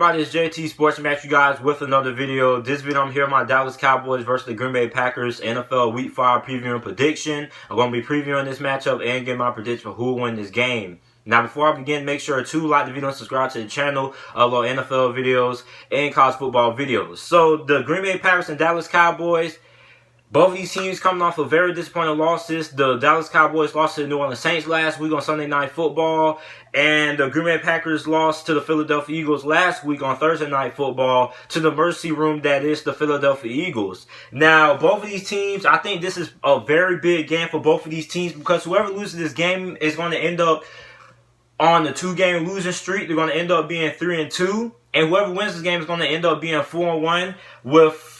everybody, it's JT Sports Match, you guys, with another video. This video I'm here with my Dallas Cowboys versus the Green Bay Packers NFL Week 5 preview and prediction. I'm going to be previewing this matchup and getting my prediction for who will win this game. Now, before I begin, make sure to like the video and subscribe to the channel. Upload NFL videos and college football videos. So, the Green Bay Packers and Dallas Cowboys, both of these teams coming off of very disappointing losses. The Dallas Cowboys lost to the New Orleans Saints last week on Sunday Night Football. And the Green Bay Packers lost to the Philadelphia Eagles last week on Thursday Night Football to the mercy room that is the Philadelphia Eagles. Now, both of these teams, I think this is a very big game for both of these teams because whoever loses this game is going to end up on the 2-game losing streak. They're going to end up being 3-2. And whoever wins this game is going to end up being 4-1 with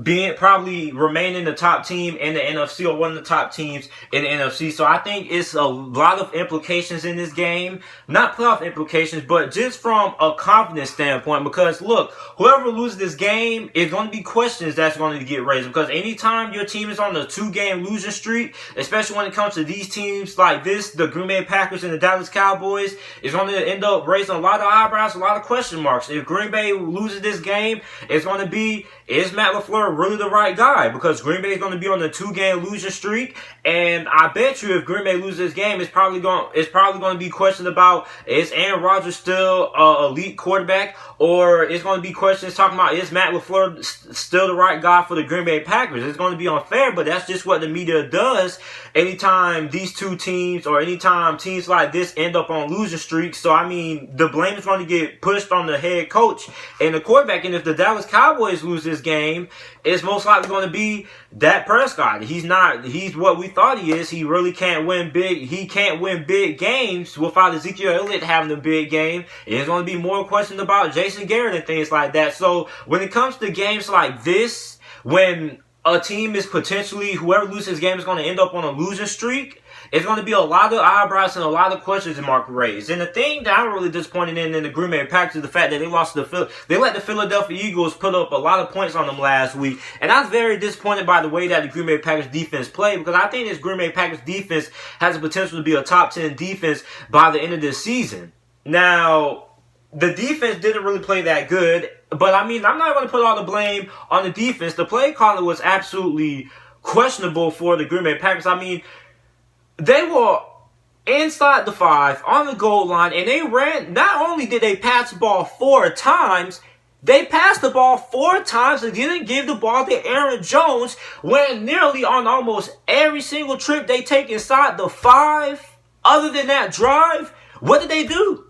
being probably remaining the top team in the NFC or one of the top teams in the NFC. So I think it's a lot of implications in this game. Not playoff implications, but just from a confidence standpoint. Because look, whoever loses this game is going to be questions that's going to get raised. Because anytime your team is on the 2-game losing streak, especially when it comes to these teams like this, the Green Bay Packers and the Dallas Cowboys, is going to end up raising a lot of eyebrows, a lot of question marks. If Green Bay loses this game, it's going to be, is Matt LaFleur really the right guy? Because Green Bay is going to be on the 2-game losing streak, and I bet you if Green Bay loses this game, it's probably going to be questions about, is Aaron Rodgers still an elite quarterback, or it's going to be questions talking about, is Matt LaFleur still the right guy for the Green Bay Packers? It's going to be unfair, but that's just what the media does anytime these two teams or anytime teams like this end up on losing streaks. So I mean, the blame is going to get pushed on the head coach and the quarterback. And if the Dallas Cowboys lose this game, it's most likely going to be Dak Prescott. He's what we thought he is. He really can't win big. He can't win big games without Ezekiel Elliott having a big game. There's going to be more questions about Jason Garrett and things like that. So when it comes to games like this, when a team is potentially, whoever loses this game is going to end up on a losing streak, it's going to be a lot of eyebrows and a lot of questions mark raised. And the thing that I'm really disappointed in the Green Bay Packers is the fact that they let the Philadelphia Eagles put up a lot of points on them last week. And I was very disappointed by the way that the Green Bay Packers defense played, because I think this Green Bay Packers defense has the potential to be a top 10 defense by the end of this season. Now, the defense didn't really play that good, but I mean, I'm not going to put all the blame on the defense. The play calling was absolutely questionable for the Green Bay Packers. I mean, they were inside the 5 on the goal line, and they ran. Not only did they pass the ball 4 times, they passed the ball 4 times and didn't give the ball to Aaron Jones, when nearly on almost every single trip they take inside the 5, other than that drive, what did they do?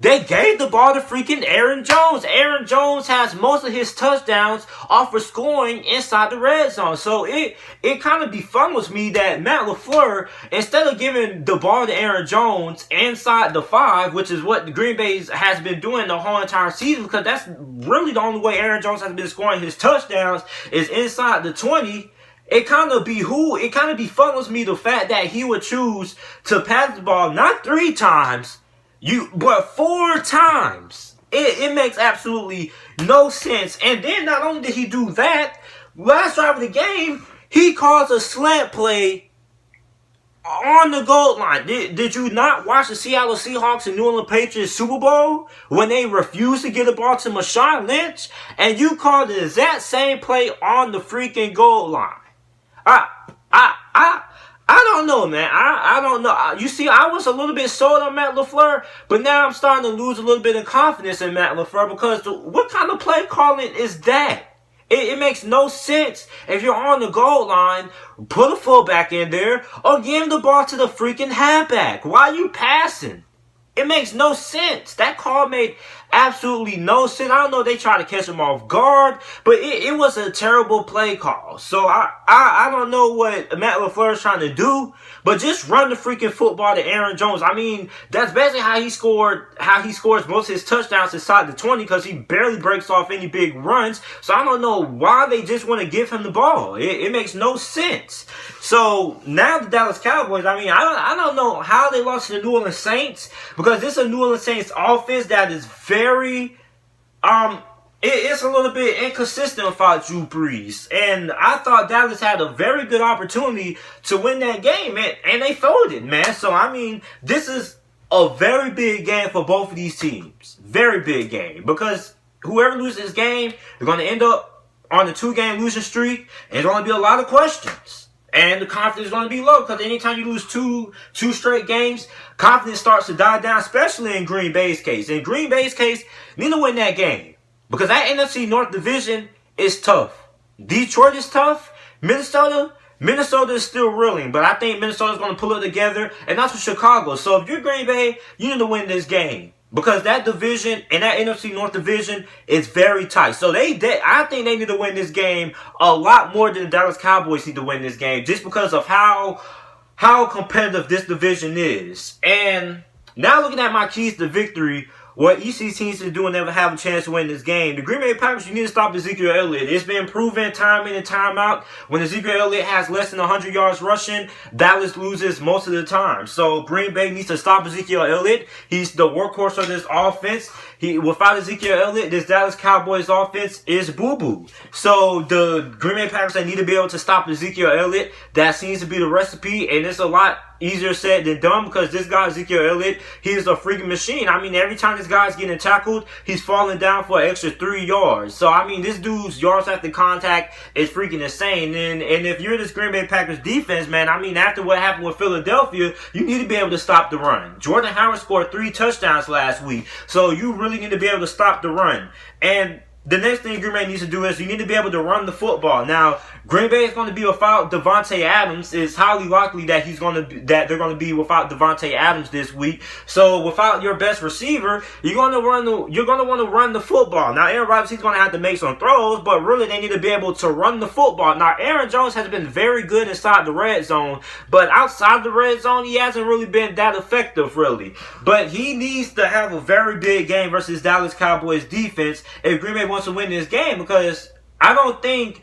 They gave the ball to freaking Aaron Jones. Aaron Jones has most of his touchdowns off of scoring inside the red zone. So it kind of befuddles me that Matt LaFleur, instead of giving the ball to Aaron Jones inside the 5, which is what the Green Bay has been doing the whole entire season, because that's really the only way Aaron Jones has been scoring his touchdowns is inside the 20. It kind of befuddles me the fact that he would choose to pass the ball not 3 times, but 4 times. It makes absolutely no sense. And then not only did he do that, last drive of the game, he calls a slant play on the goal line. Did you not watch the Seattle Seahawks and New England Patriots Super Bowl when they refused to get the ball to Marshawn Lynch? And you called the exact same play on the freaking goal line. I don't know, man. I don't know. You see, I was a little bit sold on Matt LaFleur, but now I'm starting to lose a little bit of confidence in Matt LaFleur, because what kind of play calling is that? It makes no sense. If you're on the goal line, put a fullback in there or give the ball to the freaking halfback. Why are you passing? It makes no sense. That call made absolutely no sense. I don't know if they tried to catch him off guard, but it was a terrible play call. So I don't know what Matt LaFleur is trying to do, but just run the freaking football to Aaron Jones. I mean, that's basically how he scores most of his touchdowns inside the 20, because he barely breaks off any big runs. So I don't know why they just want to give him the ball. It makes no sense. So now the Dallas Cowboys, I mean, I don't know how they lost to the New Orleans Saints, because this is a New Orleans Saints offense that is very, it's a little bit inconsistent without Drew Brees. And I thought Dallas had a very good opportunity to win that game, and they folded, man. So, I mean, this is a very big game for both of these teams. Very big game. Because whoever loses this game, they're going to end up on a 2-game losing streak, and there's going to be a lot of questions. And the confidence is going to be low because anytime you lose two straight games, confidence starts to die down, especially in Green Bay's case. In Green Bay's case, they need to win that game because that NFC North division is tough. Detroit is tough. Minnesota is still reeling, but I think Minnesota's going to pull it together, and that's for Chicago. So if you're Green Bay, you need to win this game because that division and that NFC North division is very tight. So I think they need to win this game a lot more than the Dallas Cowboys need to win this game, just because of how competitive this division is. And now looking at my keys to victory, what each of these teams is doing never have a chance to win this game. The Green Bay Packers, you need to stop Ezekiel Elliott. It's been proven time in and time out. When Ezekiel Elliott has less than 100 yards rushing, Dallas loses most of the time. So Green Bay needs to stop Ezekiel Elliott. He's the workhorse of this offense. Without Ezekiel Elliott, this Dallas Cowboys offense is boo-boo. So the Green Bay Packers, they need to be able to stop Ezekiel Elliott. That seems to be the recipe, and it's a lot easier said than done because this guy, Ezekiel Elliott, he's a freaking machine. I mean, every time this guy's getting tackled, he's falling down for an extra 3 yards. So, I mean, this dude's yards after contact is freaking insane. And if you're this Green Bay Packers defense, man, I mean, after what happened with Philadelphia, you need to be able to stop the run. Jordan Howard scored 3 touchdowns last week. So, you really need to be able to stop the run. And the next thing Green Bay needs to do is you need to be able to run the football. Now, Green Bay is going to be without Devontae Adams. It's highly likely that they're going to be without Devontae Adams this week. So, without your best receiver, you're going to want to run the football. Now, Aaron Rodgers, he's going to have to make some throws, but really they need to be able to run the football. Now, Aaron Jones has been very good inside the red zone, but outside the red zone, he hasn't really been that effective, really. But he needs to have a very big game versus Dallas Cowboys defense if Green Bay wants to win this game, because I don't think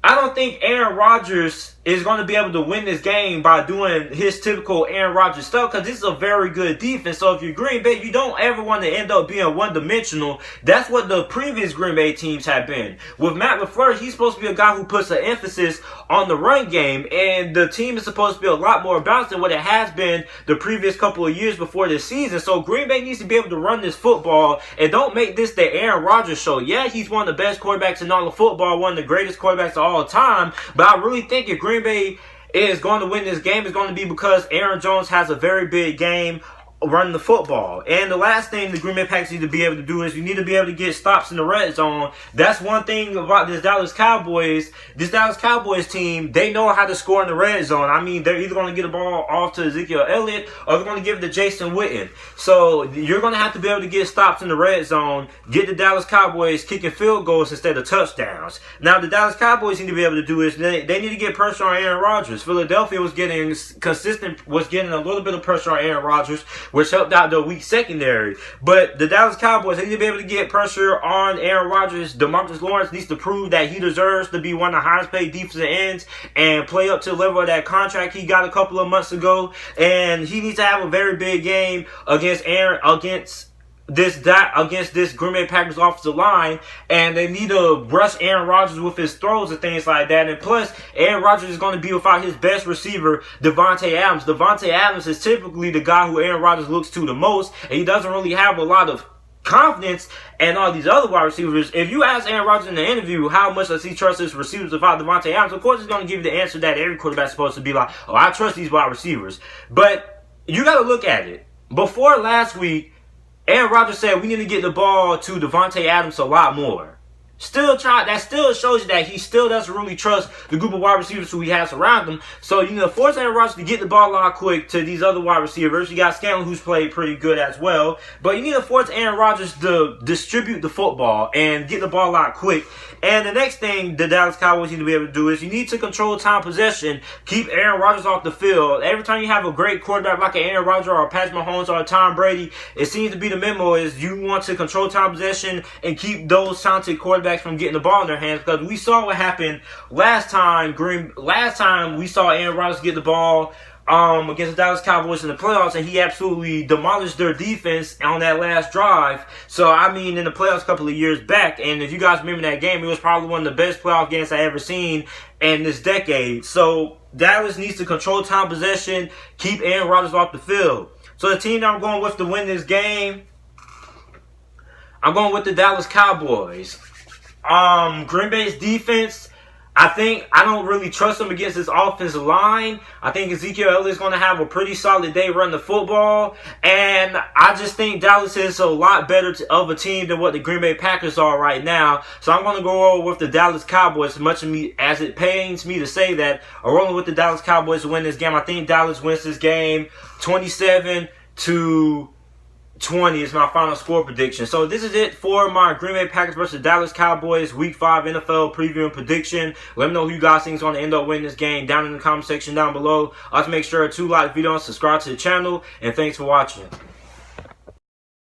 Aaron Rodgers is going to be able to win this game by doing his typical Aaron Rodgers stuff, because this is a very good defense. So if you're Green Bay, you don't ever want to end up being one-dimensional. That's what the previous Green Bay teams have been. With Matt LaFleur, he's supposed to be a guy who puts an emphasis on the run game, and the team is supposed to be a lot more balanced than what it has been the previous couple of years before this season. So Green Bay needs to be able to run this football, and don't make this the Aaron Rodgers show. Yeah, he's one of the best quarterbacks in all of football, one of the greatest quarterbacks of all time, but I really think if Green Bay is going to win this game, it's going to be because Aaron Jones has a very big game running the football. And the last thing the Green Bay Packers need to be able to do is you need to be able to get stops in the red zone. That's one thing about this Dallas Cowboys team. They know how to score in the red zone. I mean, they're either going to get the ball off to Ezekiel Elliott or they're going to give it to Jason Witten. So you're going to have to be able to get stops in the red zone, get the Dallas Cowboys kicking field goals instead of touchdowns. Now, the Dallas Cowboys need to be able to do is they need to get pressure on Aaron Rodgers. Philadelphia was getting a little bit of pressure on Aaron Rodgers, which helped out the weak secondary. But the Dallas Cowboys, they need to be able to get pressure on Aaron Rodgers. DeMarcus Lawrence needs to prove that he deserves to be one of the highest paid defensive ends and play up to the level of that contract he got a couple of months ago. And he needs to have a very big game against this Green Bay Packers offensive line, and they need to rush Aaron Rodgers with his throws and things like that. And plus, Aaron Rodgers is going to be without his best receiver, Devontae Adams. Devontae Adams is typically the guy who Aaron Rodgers looks to the most, and he doesn't really have a lot of confidence and all these other wide receivers. If you ask Aaron Rodgers in the interview how much does he trust his receivers without Devontae Adams, of course he's going to give you the answer that every quarterback's supposed to be like, oh, I trust these wide receivers. But you got to look at it. Before last week, Aaron Rodgers said we need to get the ball to Devontae Adams a lot more. That still shows you that he still doesn't really trust the group of wide receivers who he has around him. So you need to force Aaron Rodgers to get the ball out quick to these other wide receivers. You got Scanlon, who's played pretty good as well. But you need to force Aaron Rodgers to distribute the football and get the ball out quick. And the next thing the Dallas Cowboys need to be able to do is you need to control time possession. Keep Aaron Rodgers off the field. Every time you have a great quarterback like an Aaron Rodgers or a Patrick Mahomes or a Tom Brady, it seems to be the memo is you want to control time possession and keep those talented quarterbacks from getting the ball in their hands, because we saw what happened last time we saw Aaron Rodgers get the ball against the Dallas Cowboys in the playoffs, and he absolutely demolished their defense on that last drive. So, I mean, in the playoffs a couple of years back, and if you guys remember that game, it was probably one of the best playoff games I ever seen in this decade. So, Dallas needs to control time possession, keep Aaron Rodgers off the field. So, the team that I'm going with to win this game, I'm going with the Dallas Cowboys. Green Bay's defense, I don't really trust them against this offensive line. I think Ezekiel Elliott's going to have a pretty solid day running the football. And I just think Dallas is a lot better of a team than what the Green Bay Packers are right now. So I'm going to go over with the Dallas Cowboys. As much as it pains me to say that, I'm rolling with the Dallas Cowboys to win this game. I think Dallas wins this game 27-20 is my final score prediction. So this is it for my Green Bay Packers versus Dallas Cowboys Week 5 NFL preview and prediction. Let me know who you guys think is going to end up winning this game down in the comment section down below. Also make sure to like the video and subscribe to the channel. And thanks for watching.